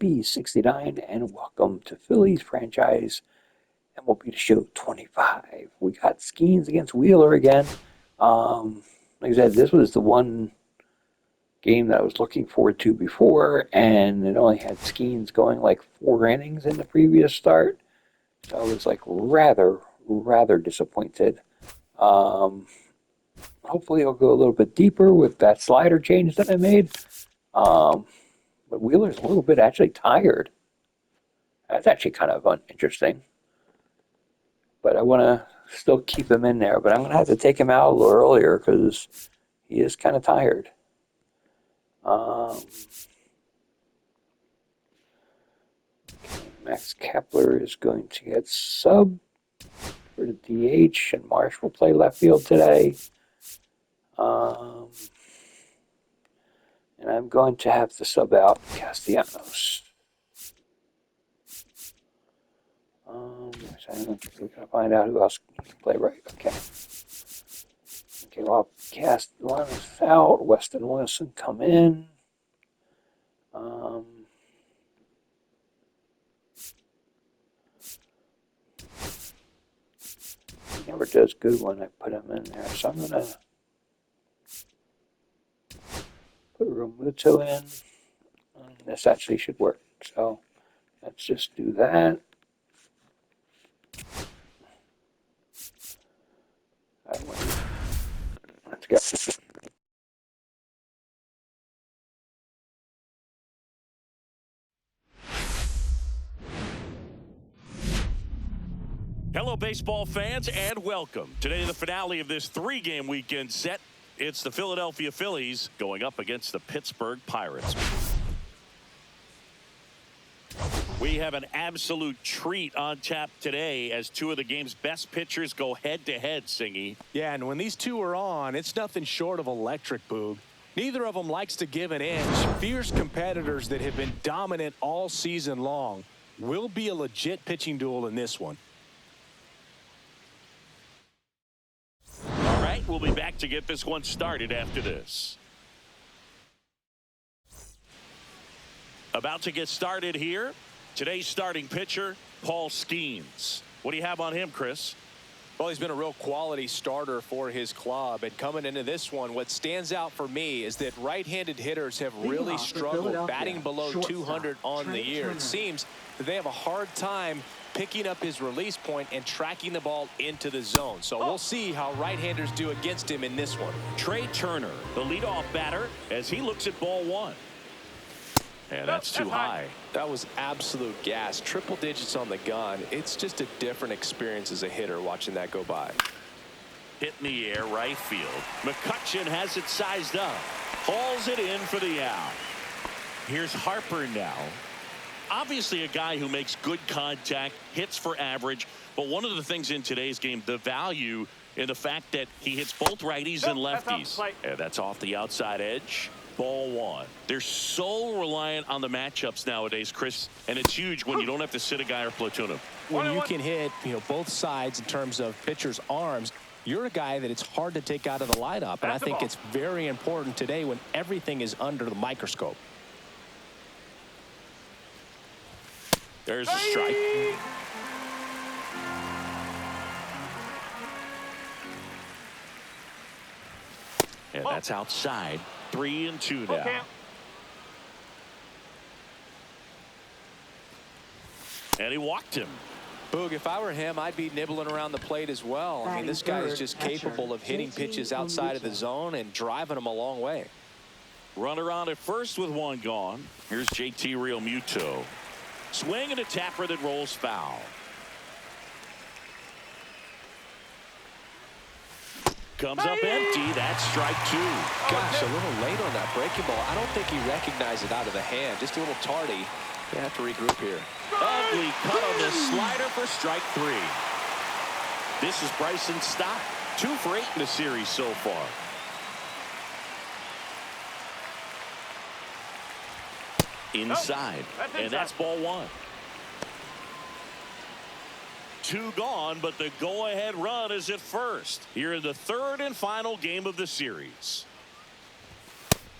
MLB 69, and welcome to Phillies franchise MLB The Show 25. We got Skeens against Wheeler again. Like I said, this was the one game that I was looking forward to before, and it only had Skeens going like 4 innings in the previous start. So I was like rather disappointed. Hopefully it'll go a little bit deeper with that slider change that I made. But Wheeler's a little bit actually tired. That's actually kind of interesting. But I want to still keep him in there. But I'm going to have to take him out a little earlier because he is kind of tired. Max Kepler is going to get sub for the DH, and Marsh will play left field today. And I'm going to have to sub out Castellanos. We're going to find out who else can play right. Okay. Okay, well, Castellanos out. Weston Wilson come in. He never does good when I put him in there, so I'm going to put Romuto in. This actually should work, so let's just do that. Let's go. Hello, baseball fans, and welcome. Today, the finale of this 3-game weekend set. It's the Philadelphia Phillies going up against the Pittsburgh Pirates. We have an absolute treat on tap today as two of the game's best pitchers go head-to-head, Singy. Yeah, and when these two are on, it's nothing short of electric, Boog. Neither of them likes to give an inch. Fierce competitors that have been dominant all season long. Will be a legit pitching duel in this one. All right, we'll be back to get this one started after this. About to get started here. Today's starting pitcher, Paul Skeens. What do you have on him, Chris? Well, he's been a real quality starter for his club. And coming into this one, what stands out for me is that right-handed hitters have really struggled batting below 200 on the year. It seems that they have a hard time picking up his release point and tracking the ball into the zone. So we'll see how right-handers do against him in this one. Trey Turner, the leadoff batter, as he looks at ball one. And that's too high. That was absolute gas. Triple digits on the gun. It's just a different experience as a hitter watching that go by. Hit in the air, right field. McCutchen has it sized up. Hauls it in for the out. Here's Harper now. Obviously a guy who makes good contact, hits for average. But one of the things in today's game, the value in the fact that he hits both righties and lefties. And that's off the outside edge. Ball one. They're so reliant on the matchups nowadays, Chris, and it's huge when you don't have to sit a guy or platoon him. When you can hit, both sides in terms of pitchers' arms, you're a guy that it's hard to take out of the lineup, and I think it's very important today when everything is under the microscope. There's a strike. And that's outside. 3-2 now. Okay. And he walked him. Boog, if I were him, I'd be nibbling around the plate as well. I mean, this guy is just capable of hitting pitches outside of the zone and driving them a long way. Runner on at first with one gone. Here's JT Realmuto. Swing and a tapper that rolls foul. Comes up empty. That's strike two. Gosh, a little late on that breaking ball. I don't think he recognized it out of the hand. Just a little tardy. They have to regroup here. Ugly cut on the slider for strike three. This is Bryson Stott. 2 for 8 in the series so far. Inside. And that's ball one. 2 gone, but the go-ahead run is at first. Here in the 3rd and final game of the series.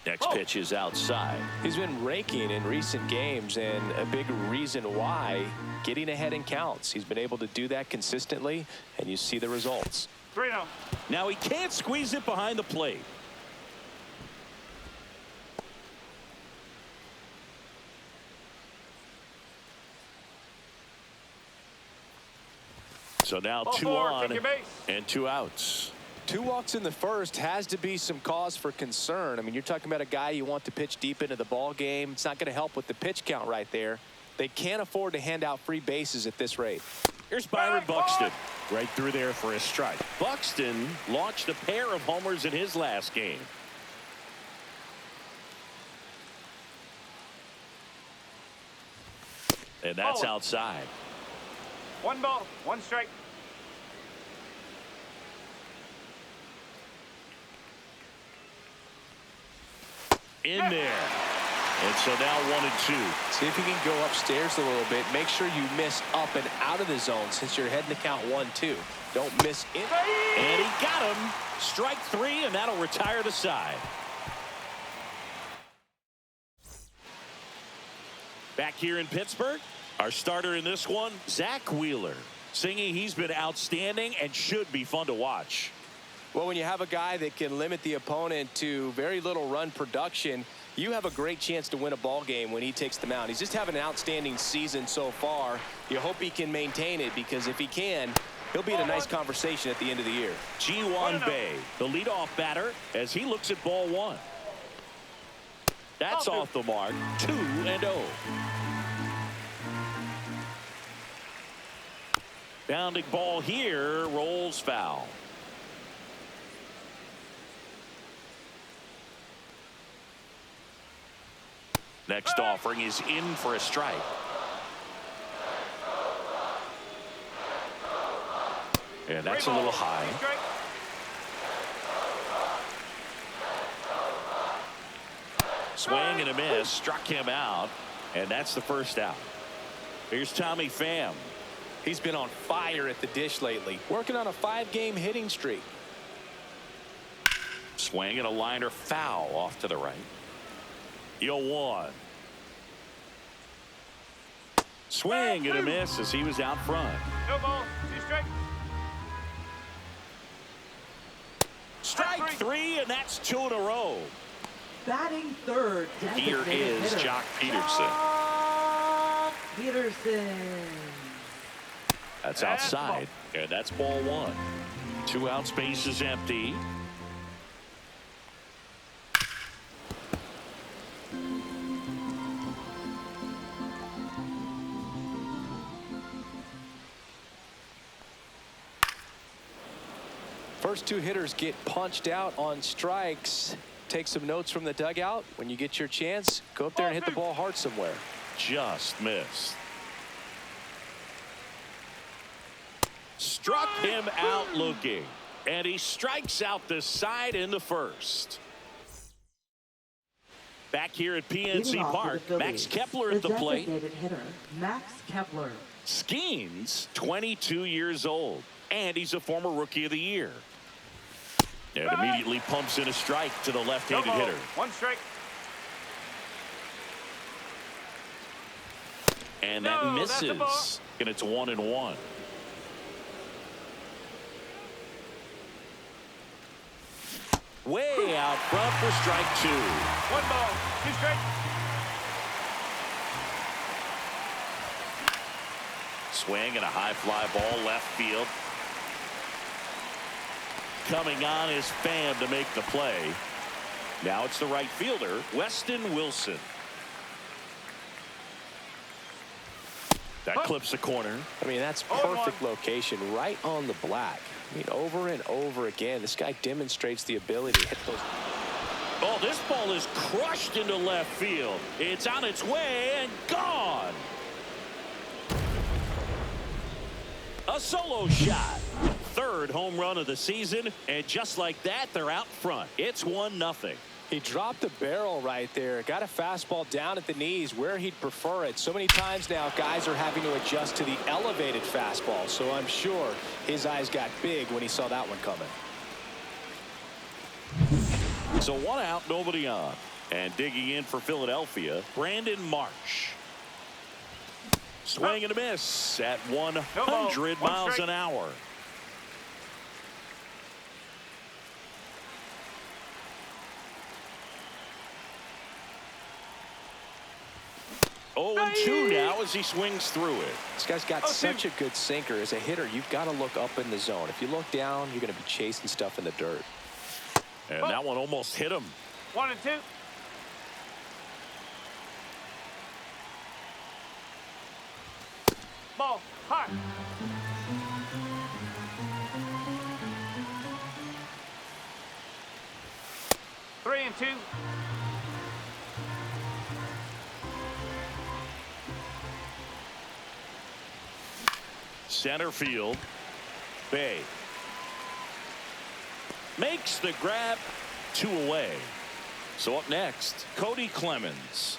Next pitch is outside. He's been raking in recent games, and a big reason why, getting ahead in counts. He's been able to do that consistently, and you see the results. 3-0. Now he can't squeeze it behind the plate. So now 2 on and 2 outs. 2 walks in the first has to be some cause for concern. I mean, you're talking about a guy you want to pitch deep into the ball game. It's not going to help with the pitch count right there. They can't afford to hand out free bases at this rate. Here's Byron Buxton right through there for a strike. Buxton launched a pair of homers in his last game. And that's outside. 1 ball, 1 strike. In there. And so now 1 and 2. See if you can go upstairs a little bit. Make sure you miss up and out of the zone since you're heading to count 1-2. Don't miss it. And he got him. Strike 3, and that'll retire the side. Back here in Pittsburgh, our starter in this one, Zach Wheeler. Singing he's been outstanding and should be fun to watch. Well, when you have a guy that can limit the opponent to very little run production, you have a great chance to win a ball game when he takes the mound. He's just having an outstanding season so far. You hope he can maintain it, because if he can, he'll be in a nice conversation at the end of the year. Ji-Hwan Bae, the leadoff batter, as he looks at ball 1. That's off the mark. 2-0. Bounding ball here, rolls foul. Next offering is in for a strike. And that's a little high. Swing and a miss, struck him out, and that's the first out. Here's Tommy Pham. He's been on fire at the dish lately, working on a 5-game hitting streak. Swing and a liner foul off to the right. 0-1. Swing and a miss as he was out front. No ball, 2 strikes. Strike 3, and that's 2 in a row. Batting third. Here is Jock Peterson. Peterson. That's outside, and that's ball 1. 2 out, space is empty. First 2 hitters get punched out on strikes. Take some notes from the dugout. When you get your chance, go up there and hit the ball hard somewhere. Just missed. Struck him out looking, and he strikes out the side in the first. Back here at PNC Park, Max Kepler at the plate. Hitter, Max Kepler. Skeens, 22 years old, and he's a former Rookie of the Year. And immediately pumps in a strike to the left-handed hitter. 1 strike. And that misses, and it's 1-1. Way out front for strike 2. 1 ball, 2 strikes. Swing and a high fly ball left field. Coming on is Pham to make the play. Now it's the right fielder, Weston Wilson. That clips the corner. I mean, that's perfect location, right on the black. I mean, over and over again, this guy demonstrates the ability to hit those. Oh, this ball is crushed into left field. It's on its way and gone. A solo shot. 3rd home run of the season, and just like that, they're out front. It's 1-0. He dropped the barrel right there. Got a fastball down at the knees where he'd prefer it. So many times now, guys are having to adjust to the elevated fastball. So I'm sure his eyes got big when he saw that one coming. So 1 out, nobody on. And digging in for Philadelphia, Brandon Marsh. Swing and a miss at 100 miles an hour. Oh, and 2 now as he swings through it. This guy's got such a good sinker. As a hitter, you've got to look up in the zone. If you look down, you're going to be chasing stuff in the dirt. And that one almost hit him. 1 and 2. Ball hard. Three and 2. Center field. Bay makes the grab, 2 away. So up next, Cody Clemens.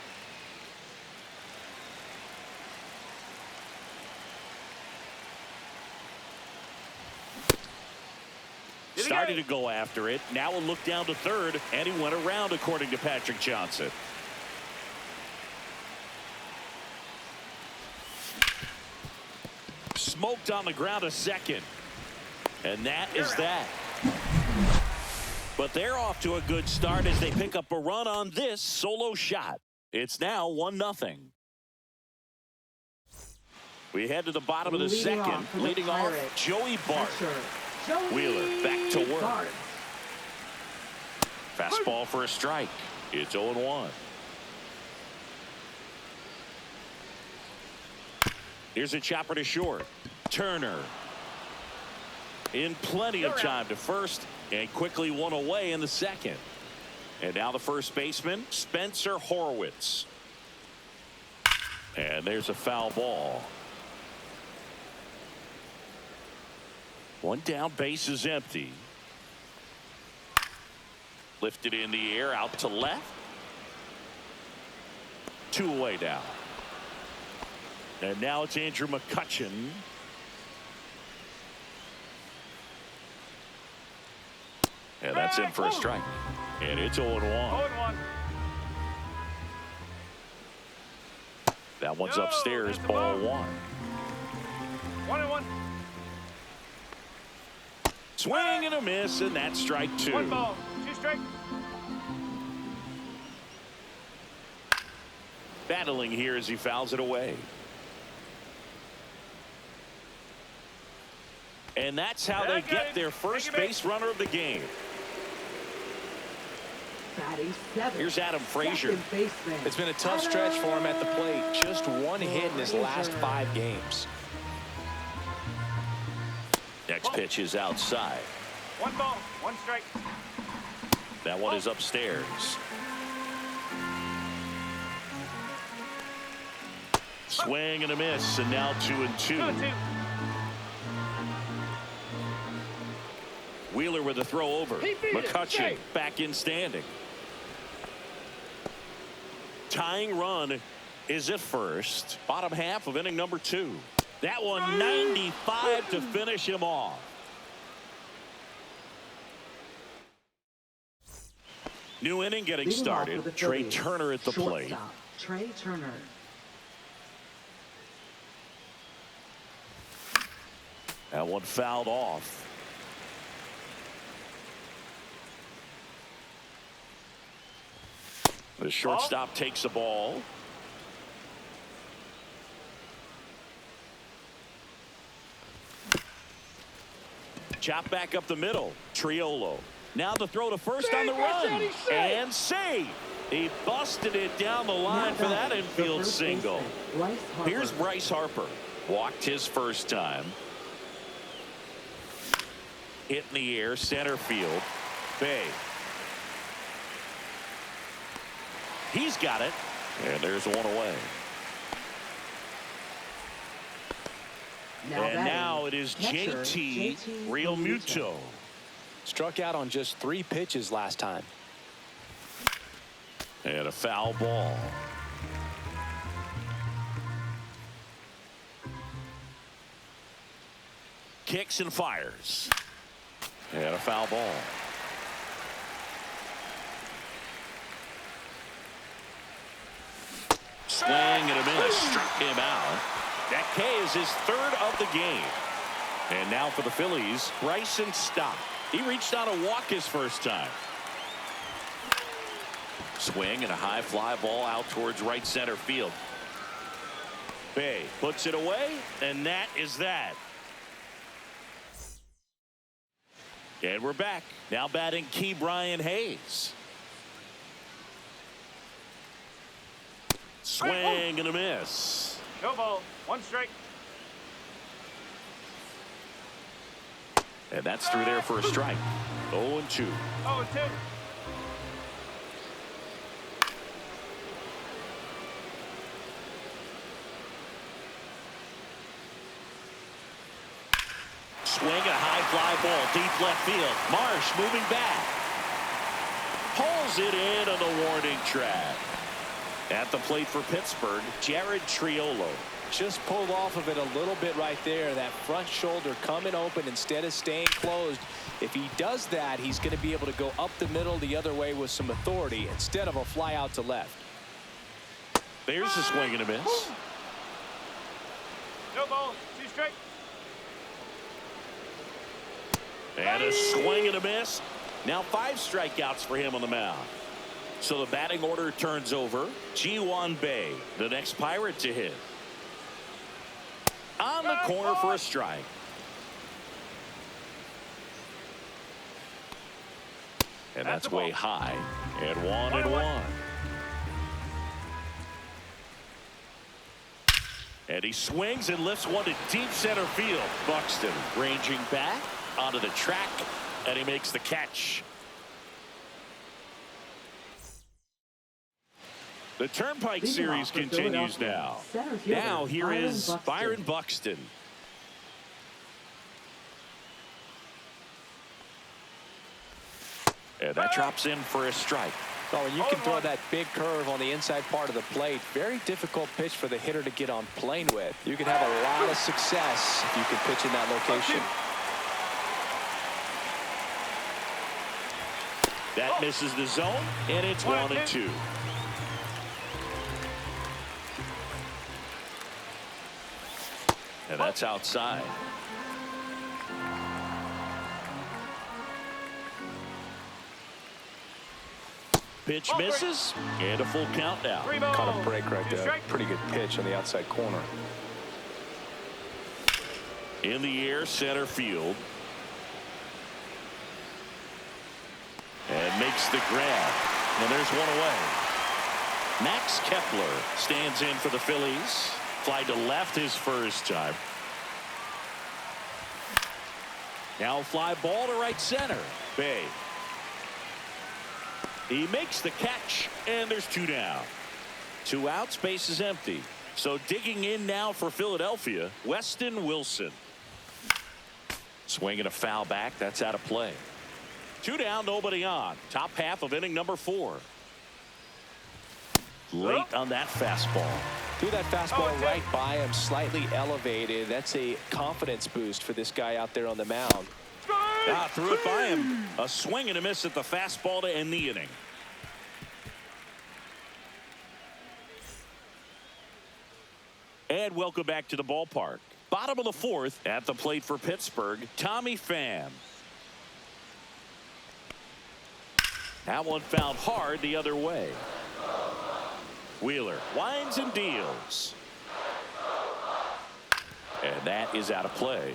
Started to go after it. Now a look down to third, and he went around, according to Patrick Johnson. Smoked on the ground a second. And that is that. But they're off to a good start as they pick up a run on this solo shot. It's now 1-0. We head to the bottom of the second. Leading off, Joey Bart. Wheeler back to work. Fastball for a strike. It's 0-1. Here's a chopper to short. Turner in plenty of time to first, and quickly 1 away in the second. And now the first baseman, Spencer Horwitz. And there's a foul ball. 1 down, base is empty. Lifted in the air, out to left. 2 away now. And now it's Andrew McCutchen. And that's in for a strike. And it's 0-1. 0-1. That one's upstairs, ball 1. 1-1. Swing and a miss, and that's strike 2. 1 ball, 2 strikes. Battling here as he fouls it away. And that's how they get their first base runner of the game. Batting 7. Here's Adam Frazier. It's been a tough stretch for him at the plate. Just 1 hit in his last 5 games. Next pitch is outside. 1 ball, 1 strike. That one is upstairs. Swing and a miss, and now 2-2. 2-2. Wheeler with a throw over. McCutchen back in standing. Tying run is at first. Bottom half of inning number 2. That one 95 to finish him off. New inning getting started. Trey Turner at the plate. Trey Turner. That one fouled off. The shortstop takes the ball. Chop back up the middle. Triolo. Now the throw to first on the run. And save. He busted it down the line for that infield single. Here's Bryce Harper. Walked his first time. Hit in the air, center field. Bay. He's got it. And there's 1 away. Now it is JT Realmuto. Struck out on just 3 pitches last time. And a foul ball. Kicks and fires. And a foul ball. swing and a miss. Struck him out. That K is his third of the game. And now for the Phillies, Bryson Stott. He reached out a walk his first time. Swing and a high fly ball out towards right center field. Bay puts it away, and that is that. And we're back. Now batting Key Brian Hayes. Swing and a miss. No ball. One strike. And that's through there for a strike. 0-2. 0-2. Swing and a high fly ball deep left field. Marsh moving back. Pulls it in on the warning track. At the plate for Pittsburgh, Jared Triolo. Just pulled off of it a little bit right there. That front shoulder coming open instead of staying closed. If he does that, he's going to be able to go up the middle the other way with some authority instead of a fly out to left. There's a swing and a miss. No ball. 2 strike. And a swing and a miss. Now 5 strikeouts for him on the mound. So the batting order turns over. Ji-Hwan Bae, the next Pirate to hit. On the corner for a strike. And that's way high. And 1-1. And he swings and lifts one to deep center field. Buxton ranging back onto the track, and he makes the catch. The Turnpike Series continues now. Now here is Byron Buxton. And that drops in for a strike. Oh, and you can throw that big curve on the inside part of the plate. Very difficult pitch for the hitter to get on plane with. You can have a lot of success if you can pitch in that location. That misses the zone, and it's 1-2. And that's outside. Pitch misses, and a full count now. Caught a break right there. Pretty good pitch on the outside corner. In the air, center field. And makes the grab. And there's one away. Max Kepler stands in for the Phillies. Fly to left his first time. Now fly ball to right center. Bay. He makes the catch, and there's 2 down. 2 outs, base is empty. So digging in now for Philadelphia, Weston Wilson. Swinging a foul back, that's out of play. 2 down, nobody on. Top half of inning number 4. Late on that fastball. Threw that fastball right by him, slightly elevated. That's a confidence boost for this guy out there on the mound. Threw it by him. A swing and a miss at the fastball to end the inning. And welcome back to the ballpark. Bottom of the 4th, at the plate for Pittsburgh, Tommy Pham. That one fouled hard the other way. Wheeler winds and deals. And that is out of play.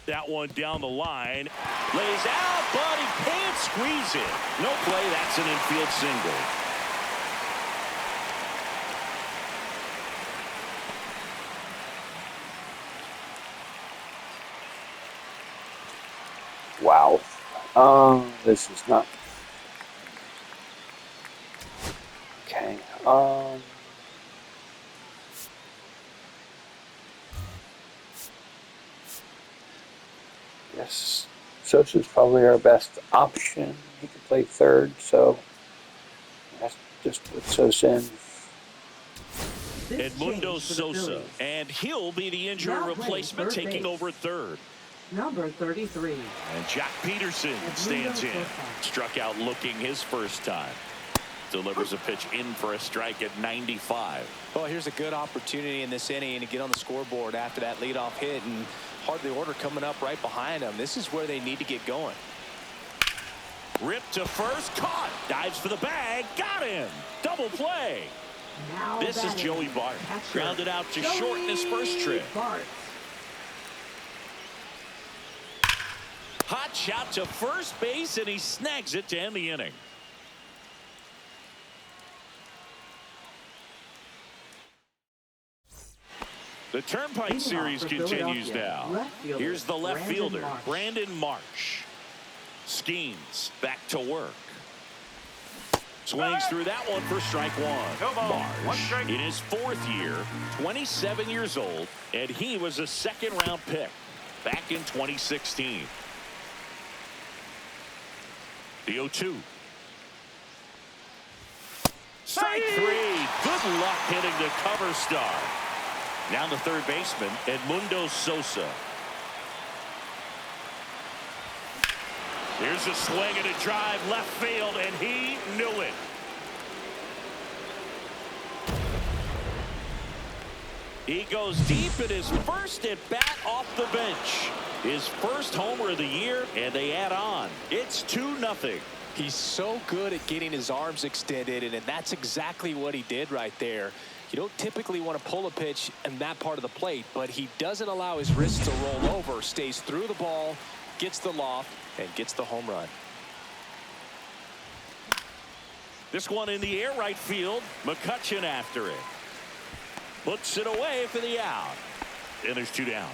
That one down the line. Lays out, but he can't squeeze it. No play. That's an infield single. Wow. This is not okay. Yes, Sosa's probably our best option. He can play third, so let's just put Sosa in. Edmundo Sosa, and he'll be the injury replacement taking over third. Number 33. And Jock Peterson stands in. Struck out looking his first time. Delivers a pitch in for a strike at 95. Well, here's a good opportunity in this inning to get on the scoreboard after that leadoff hit, and hardly order coming up right behind them. This is where they need to get going. Ripped to first, caught, dives for the bag, got him. Double play. Now This is batting, Joey Bart. catcher, Grounded out to Joey short in his first trip. Bart. Hot shot to first base, and he snags it to end the inning. The Turnpike Leading Series off for continues Philadelphia, now. left fielder, Here's the left Brandon fielder, Marsh. Brandon Marsh. Schemes, back to work. Swings through that one for strike one. No ball, one Marsh, strike. in his fourth year, 27 years old, and he was a second-round pick back in 2016. The 0-2. Strike three. Good luck hitting the cover star. Now the third baseman, Edmundo Sosa. Here's a swing and a drive left field, and he knew it. He goes deep in his first at bat off the bench. His first homer of the year, and they add on. It's 2-0. He's so good at getting his arms extended, and that's exactly what he did right there. You don't typically want to pull a pitch in that part of the plate, but he doesn't allow his wrists to roll over, stays through the ball, gets the loft, and gets the home run. This one in the air right field. McCutchen after it. Puts it away for the out. And there's two down.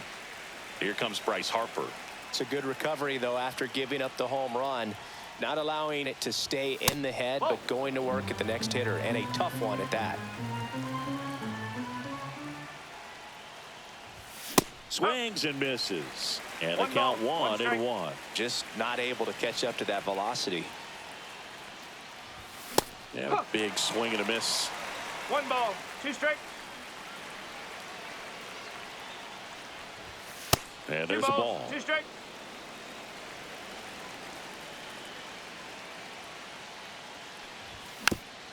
Here comes Bryce Harper. It's a good recovery, though, after giving up the home run. Not allowing it to stay in the head, but going to work at the next hitter, and a tough one at that. Swings and misses. And the One count ball, one 1-1. Just not able to catch up to that velocity. Yeah, big swing and a miss. One ball, two strike. And Two there's a balls, ball. two strike.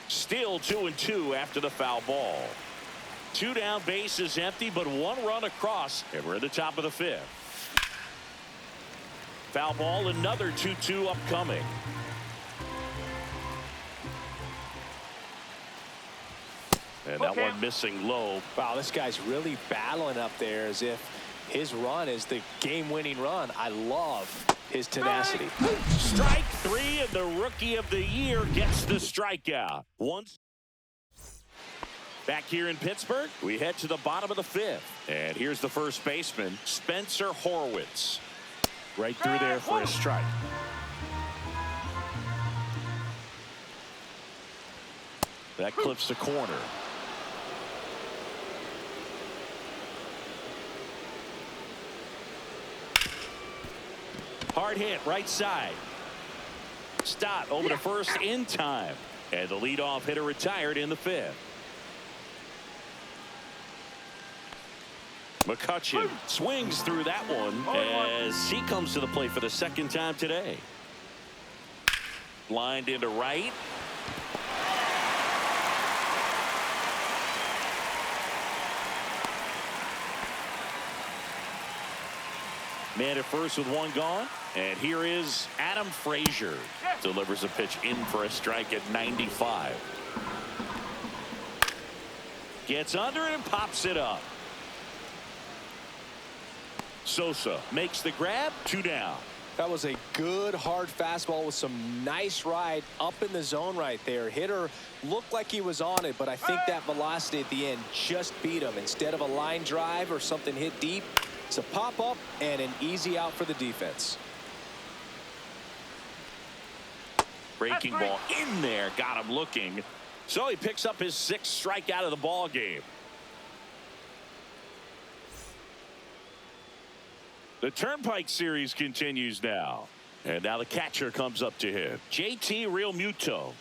Still 2-2 after the foul ball. Two down, base is empty, but one run across, and we're at the top of the fifth. Foul ball, another 2-2 upcoming. And that one missing low. Wow, this guy's really battling up there as if his run is the game-winning run. I love his tenacity. Strike three, and the rookie of the year gets the strikeout. Once back here in Pittsburgh, we head to the bottom of the fifth. And here's the first baseman, Spencer Horwitz. Right through there for a strike. That clips the corner. Hard hit, right side. Stott over to first in time. And the leadoff hitter retired in the fifth. McCutchen swings through that one as he comes to the plate for the second time today. Lined into right. Man at first with one gone. And here is Adam Frazier. Delivers a pitch in for a strike at 95. Gets under it and pops it up. Sosa makes the grab, two down. That was a good hard fastball with some nice ride up in the zone right there. Hitter looked like he was on it, but I think that velocity at the end just beat him. Instead of a line drive or something hit deep, it's a pop up and an easy out for the defense. Breaking ball in there, got him looking. So he picks up his sixth strikeout of the ball game. The Turnpike Series continues now. And now the catcher comes up to him. JT Realmuto.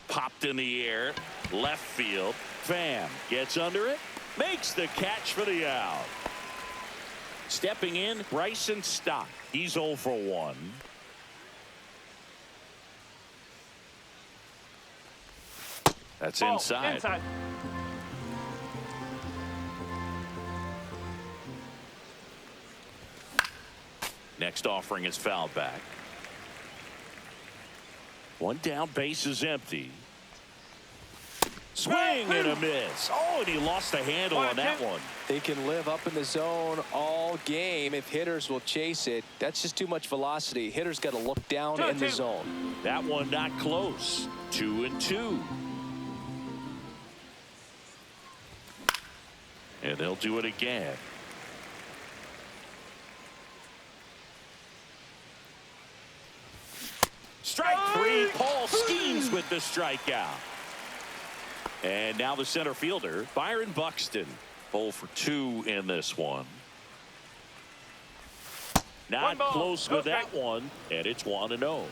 Popped in the air. Left field. Pham gets under it. Makes the catch for the out. Stepping in, Bryson Stott. He's 0 for 1. That's Ball, inside. Next offering is fouled back. One down, base is empty. Swing and a miss. Oh, and he lost the handle on that one. They can live up in the zone all game if hitters will chase it. That's just too much velocity. Hitters got to look down in the zone. That one not close. 2-2. And they'll do it again. Strike 3. Paul schemes with the strikeout. And now the center fielder, Byron Buxton. 0 for 2 in this one. Not close with that one, and it's 1-0.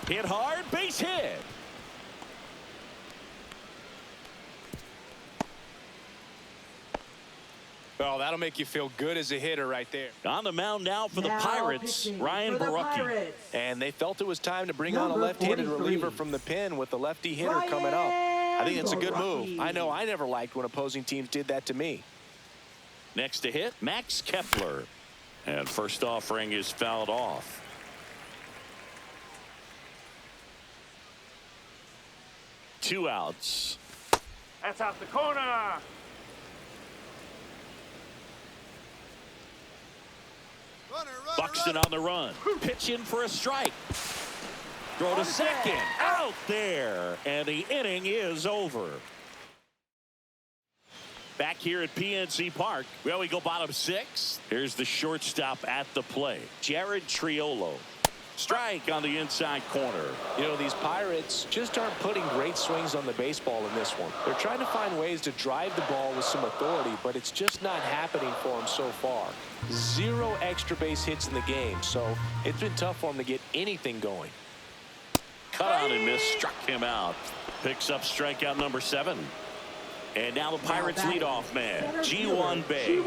Hit hard, base hit. Well, that'll make you feel good as a hitter right there. On the mound now for the Pirates, Ryan Barucki. And they felt it was time to bring on a left-handed reliever from the pen with the lefty hitter coming up. I think it's a good move. I know I never liked when opposing teams did that to me. Next to hit, Max Kepler. And first offering is fouled off. Two outs. That's out the corner. Buxton on the run. Pitch in for a strike. Throw to second. Out there. And the inning is over. Back here at PNC Park. Well, we go bottom 6. Here's the shortstop at the plate. Jared Triolo. Strike on the inside corner. You know, these Pirates just aren't putting great swings on the baseball in this one. They're trying to find ways to drive the ball with some authority, but it's just not happening for them so far. 0 extra base hits in the game, so it's been tough for them to get anything going. Cut out and miss, struck him out. Picks up strikeout number 7. And now the Pirates leadoff man, Ji-Hwan Bae.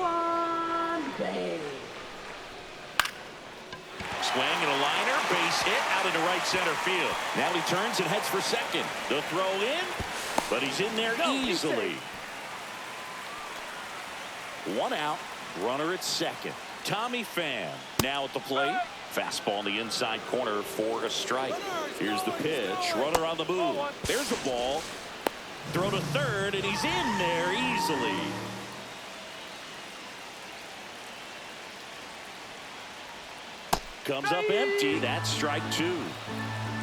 Swing and a liner, base hit out into right center field. Now he turns and heads for second. The throw in, but he's in there easily. 1 out, runner at second. Tommy Pham now at the plate. Fastball in the inside corner for a strike. Here's the pitch, runner on the move. There's a ball. Throw to third, and he's in there easily. Comes up empty. That's strike 2.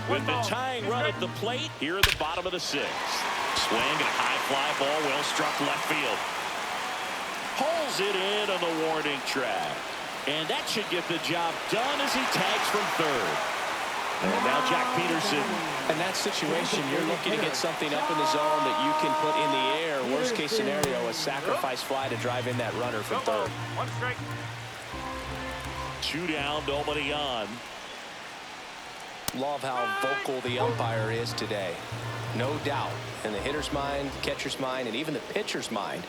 With the tying run at the plate, here in the bottom of the 6th. Swing and a high fly ball, well struck left field. Pulls it in on the warning track. And that should get the job done as he tags from third. And now Jack Peterson. In that situation, you're looking to get something up in the zone that you can put in the air. Worst case scenario, a sacrifice fly to drive in that runner from third. 1 strike. 2 down, nobody on. Love how vocal the umpire is today. No doubt. In the hitter's mind, catcher's mind, and even the pitcher's mind.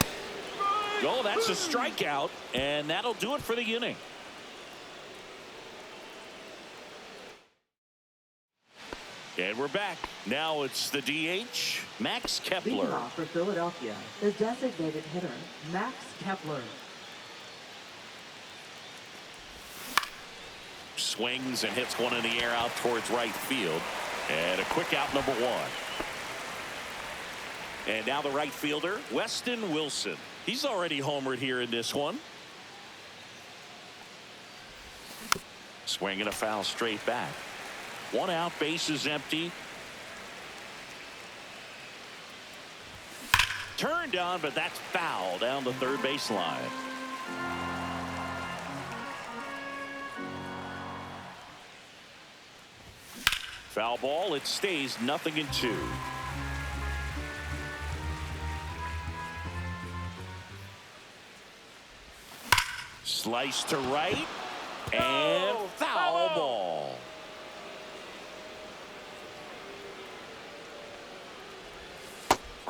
Oh, that's a strikeout, and that'll do it for the inning. And we're back. Now it's the DH, Max Kepler. Leading off for Philadelphia, the designated hitter, Max Kepler. Swings and hits one in the air out towards right field. And a quick out, number 1. And now the right fielder, Weston Wilson. He's already homered here in this one. Swing and a foul straight back. 1 out, base is empty. Turned on, but that's foul down the third baseline. Foul ball, it stays 0-2. Slice to right, and foul ball.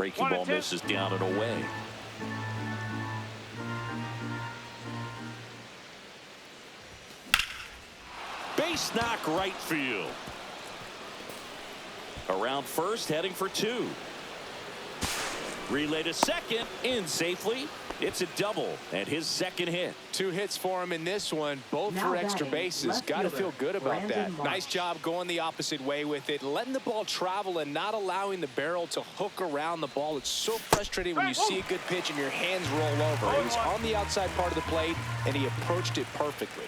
Breaking ball 1-2. misses down and away. Base knock right field. Around first, heading for 2. Relay to second, in safely. It's a double, and his second hit. 2 hits for him in this one, both Now for extra batting, bases. left Got to fielder, feel good about Brandon that. Marsh. Nice job going the opposite way with it, letting the ball travel and not allowing the barrel to hook around the ball. It's so frustrating when you see a good pitch and your hands roll over. He was on the outside part of the plate, and he approached it perfectly.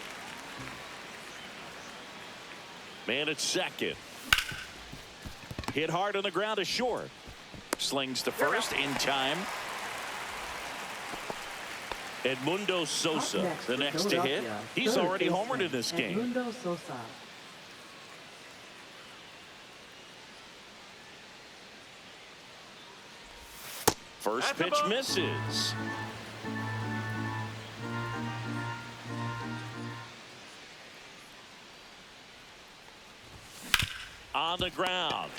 Man at second. Hit hard on the ground to short. Slings to first in time. Edmundo Sosa, Up the for next to hit. Philadelphia, He's third already baseman, homered in this game. Edmundo Sosa. First That's a pitch ball. misses. On the ground.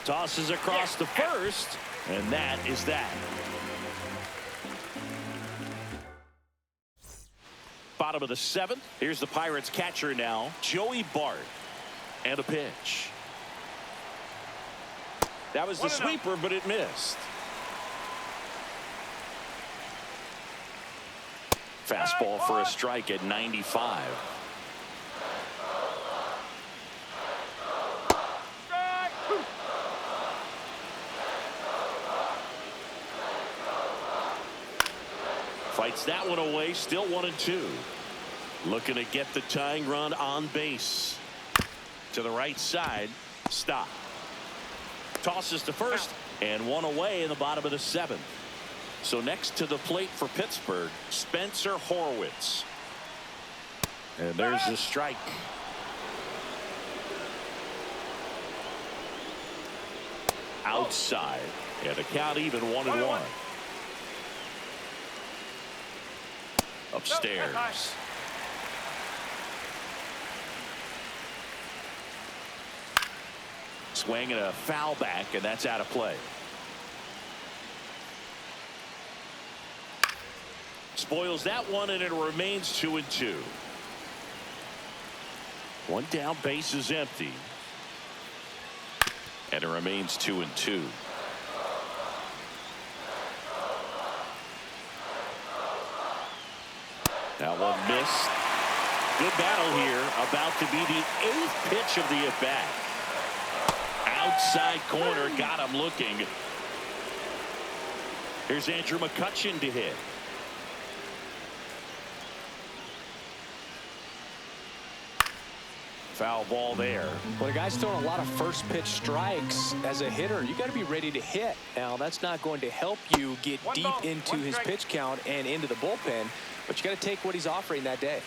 Tosses across the first, and that is that. Bottom of the 7th. Here's the Pirates catcher now, Joey Bart. And a pitch. That was the 1-0. sweeper, but it missed. Fastball for a strike at 95. Strike. Fights that one away, still 1-2. Looking to get the tying run on base. To the right side, stop. Tosses to first, and one away in the bottom of the 7th. So next to the plate for Pittsburgh, Spencer Horwitz. And there's the strike. Outside, and the count even 1-1. Upstairs. Swing and a foul back, and that's out of play. Spoils that one, and it remains 2-2. One down, base is empty. And it remains 2-2. That one missed. Good battle here. About to be the 8th pitch of the at-bat. Outside corner, got him looking. Here's Andrew McCutchen to hit. Foul ball there. When a guy's throwing a lot of first pitch strikes as a hitter, you got to be ready to hit. Now, that's not going to help you get One deep ball, into one his strike. pitch count and into the bullpen, but you got to take what he's offering that day.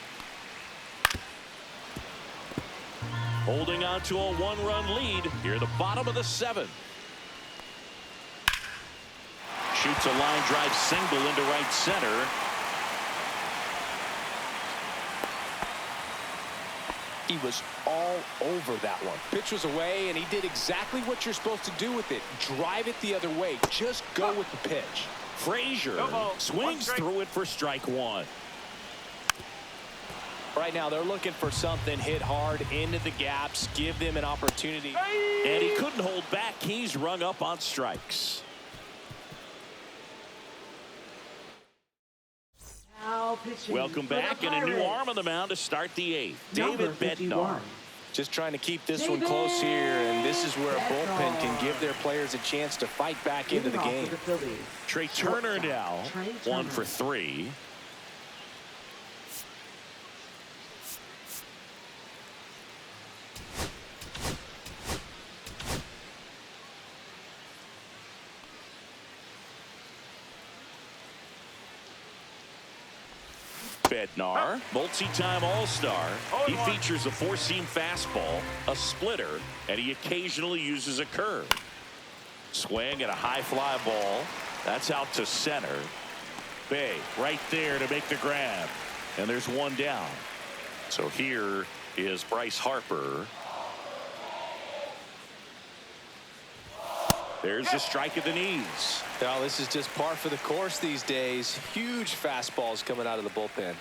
Holding on to a 1-run lead here at the bottom of the 7th. Shoots a line drive single into right center. He was all over that one. Pitch was away, and he did exactly what you're supposed to do with it. Drive it the other way. Just go with the pitch. Frazier No ball. One swings strike. through it for strike 1. Right now, they're looking for something hit hard into the gaps, give them an opportunity. And he couldn't hold back. He's rung up on strikes. Now pitching Welcome for the back, and a new Pirates. arm on the mound to start the 8th. Number David 51. Bednar. Just trying to keep this one close here, and this is where a bullpen can give their players a chance to fight back into the Leading off game. for the Phillies. Trey Turner Shortstop, now, Trey 1 Turner. for 3. Bednar, multi-time All-Star. He features a 4-seam fastball, a splitter, and he occasionally uses a curve. Swing and a high fly ball. That's out to center. Bay right there to make the grab. And there's one down. So here is Bryce Harper. There's a strike at the knees. Now, this is just par for the course these days. Huge fastballs coming out of the bullpen.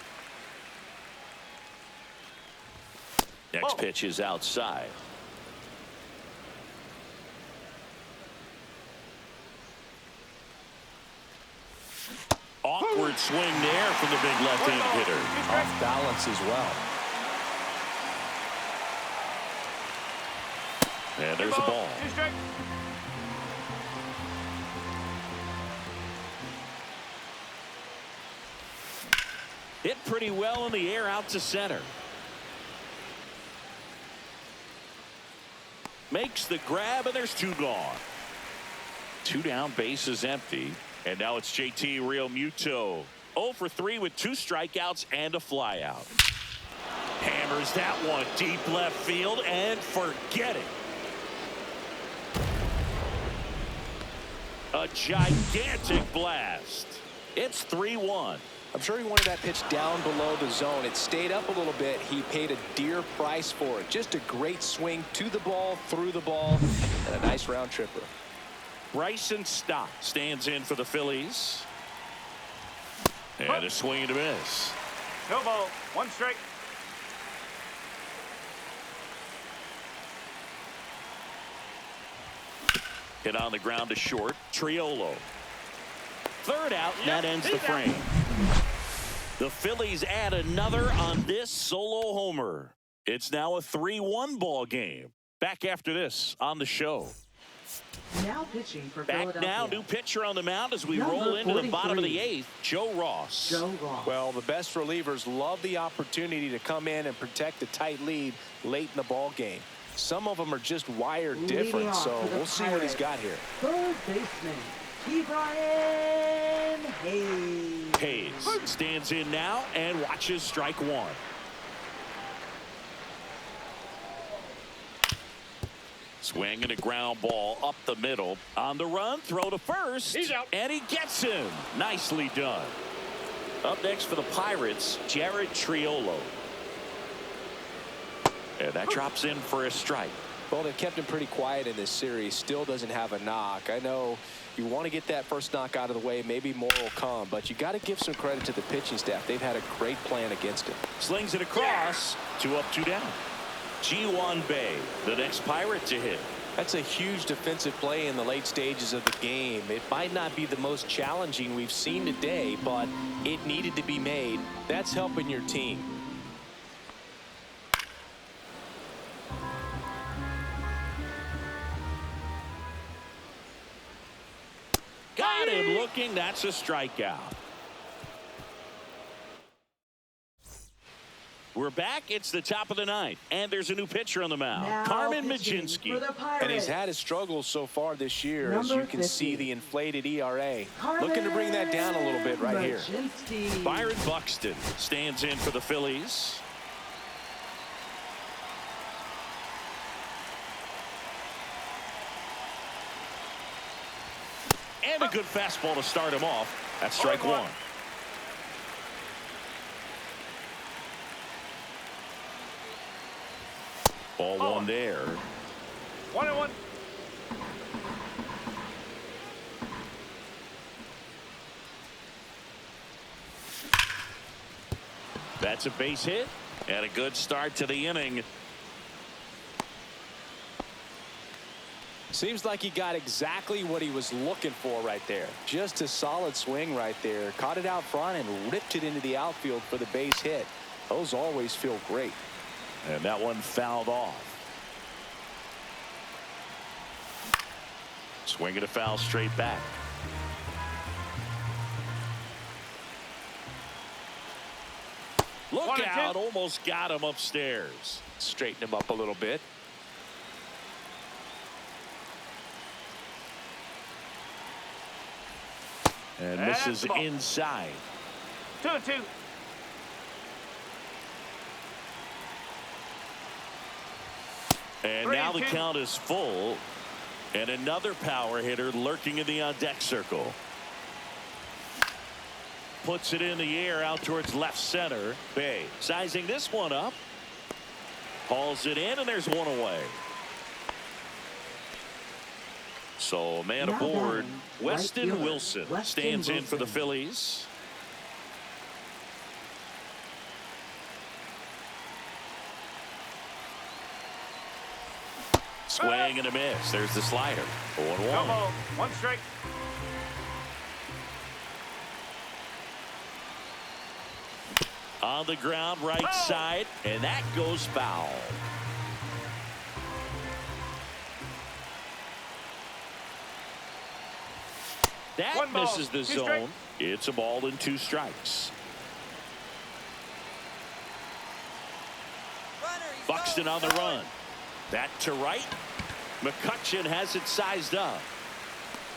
Next pitch is outside. Awkward swing there from the big left-handed hitter. Off balance as well. And there's a ball. Hit pretty well in the air out to center. Makes the grab, and there's two gone. Two down, base is empty. And now it's JT Realmuto. 0 for 3 with 2 strikeouts and a flyout. Hammers that one deep left field and forget it. A gigantic blast. It's 3-1. I'm sure he wanted that pitch down below the zone. It stayed up a little bit. He paid a dear price for it. Just a great swing to the ball, through the ball, and a nice round tripper. Bryson Stott stands in for the Phillies. And a swing and a miss. No ball. 1 strike. Hit on the ground to short. Triolo. Third out, and that ends the frame. The Phillies add another on this solo homer. It's now a 3-1 ball game. Back after this on the show. Now pitching for Back Philadelphia. now, new pitcher on the mound as we Number roll into the bottom of the 43. 8th, Joe Ross. Joe Ross. Well, the best relievers love the opportunity to come in and protect a tight lead late in the ball game. Some of them are just wired Leading different, off so for the we'll see what he's Pirates. got here. Third baseman, Brian Hayes. Hayes stands in now and watches strike one. Swing and a ground ball up the middle. On the run, throw to first. He's out. And he gets him. Nicely done. Up next for the Pirates, Jared Triolo. And that drops in for a strike. Well, they've kept him pretty quiet in this series. Still doesn't have a knock. I know you want to get that first knock out of the way. Maybe more will come. But you got to give some credit to the pitching staff. They've had a great plan against him. Slings it across. 2 up, 2 down. Ji-Hwan Bae, the next Pirate to hit. That's a huge defensive play in the late stages of the game. It might not be the most challenging we've seen today, but it needed to be made. That's helping your team. Got him looking. That's a strikeout. We're back. It's the top of the 9th, and there's a new pitcher on the mound. Now Carmen pitching Mlodzinski. for the Pirates. And he's had his struggles so far this year. As Number you can see 50. the inflated ERA. Looking to bring that down a little bit right here. Mlodzinski. Byron Buxton stands in for the Phillies. And a good fastball to start him off. That's strike one. Ball one there. 1-1. That's a base hit and a good start to the inning. Seems like he got exactly what he was looking for right there. Just a solid swing right there. Caught it out front and ripped it into the outfield for the base hit. Those always feel great. And that one fouled off. Swinging a foul straight back. Look 1-2. out, almost got him upstairs. Straighten him up a little bit. And That's misses the ball. inside. 2-2. And 3-2. now the count is full. And another power hitter lurking in the on-deck circle. Puts it in the air out towards left center. Bay sizing this one up. Hauls it in, and there's one away. So man Now aboard, batting, Weston right fielder, Wilson Weston stands in for the Wilson. Phillies. Swing and a miss. There's the slider. 0-1. No ball. One strike. On the ground, right side, and that goes foul. That One ball, misses the two zone. strikes. It's a ball and 2 strikes. Buxton on the run. That to right. McCutchen has it sized up.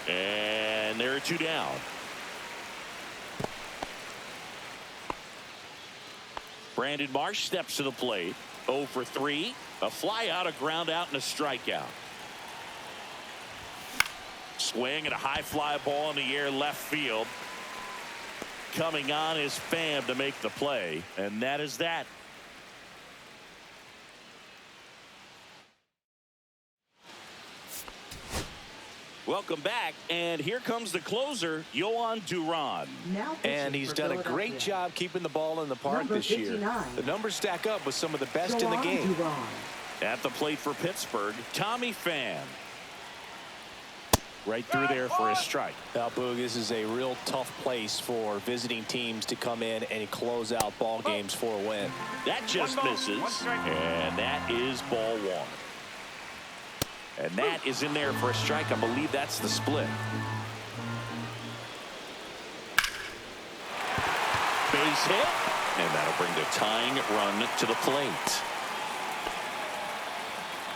And there are 2 down. Brandon Marsh steps to the plate. 0 for 3. A fly out, a ground out, and a strikeout. Swing and a high fly ball in the air left field. Coming on is Pham to make the play, and that is that. Welcome back, and here comes the closer, Yohan Duran. Now pitching And he's for done a great Philadelphia. job keeping the ball in the park Number this year. 59. The numbers stack up with some of the best in the Yohan game. Duran. At the plate for Pittsburgh, Tommy Pham. Right through there for a strike. Now, Boog, this is a real tough place for visiting teams to come in and close out ball games for a win. That just One ball, misses, one strike. and that is ball 1. And that is in there for a strike. I believe that's the split. Base hit, and that'll bring the tying run to the plate.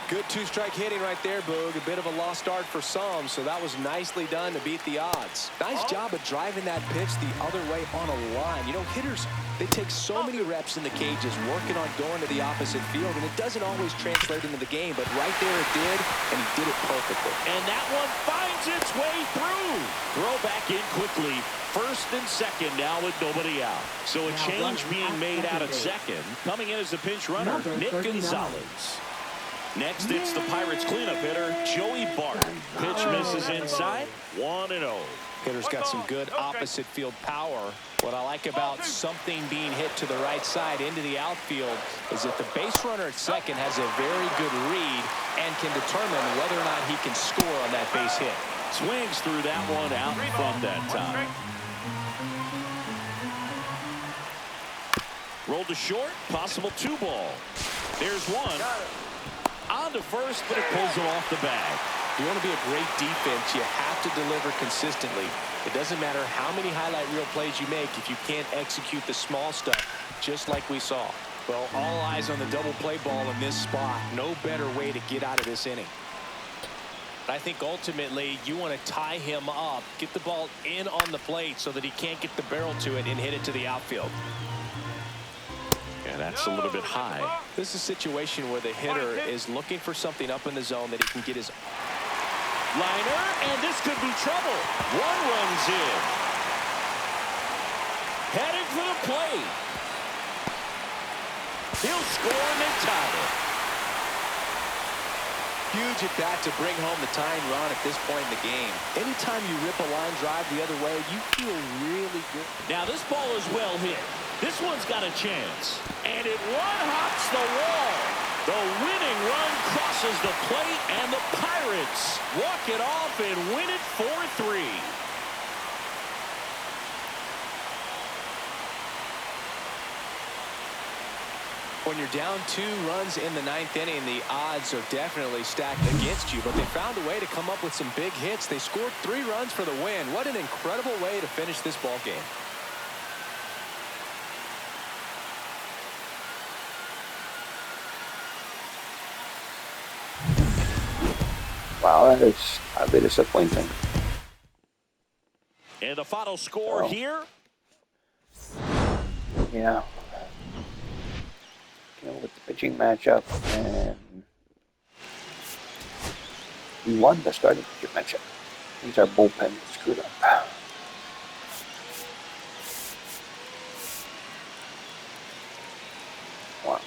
Good 2-strike hitting right there, Boog. A bit of a lost start for some, so that was nicely done to beat the odds. Nice job of driving that pitch the other way on a line. You know, hitters, they take so many reps in the cages working on going to the opposite field, and it doesn't always translate into the game, but right there it did, and he did it perfectly. And that one finds its way through. Throw back in quickly. First and second now with nobody out. So a Now change running being at made out at second second. Coming in as the pinch runner, Number Nick 39. Gonzalez. Next, it's the Pirates cleanup hitter, Joey Barton. Pitch misses inside, 1-0. Hitter's got some good opposite field power. What I like about something being hit to the right side into the outfield is that the base runner at second has a very good read and can determine whether or not he can score on that base hit. Swings through that one out in front that time. Rolled to short, possible 2-ball. There's one. On to first, but it pulls him off the bag. If you want to be a great defense, you have to deliver consistently. It doesn't matter how many highlight reel plays you make if you can't execute the small stuff, just like we saw. Well, all eyes on the double play ball in this spot. No better way to get out of this inning. I think ultimately you want to tie him up, get the ball in on the plate so that he can't get the barrel to it and hit it to the outfield. Yeah, that's a little bit high. This is a situation where the hitter is looking for something up in the zone that he can get his Liner, and this could be trouble. 1 runs in. Headed for the plate. He'll score, and they tie it. huge at bat to bring home the tying run at this point in the game. Anytime you rip a line drive the other way, you feel really good. Now this ball is well hit. This one's got a chance. And it one-hops the wall. The winning run crosses the plate, and the Pirates walk it off and win it 4-3. When you're down 2 runs in the 9th inning, the odds are definitely stacked against you, but they found a way to come up with some big hits. They scored 3 runs for the win. What an incredible way to finish this ball game. Wow, that is a bit disappointing. And the final score here. Yeah. With the pitching matchup, and we won the starting pitcher matchup. These are bullpen screwed up. Wow.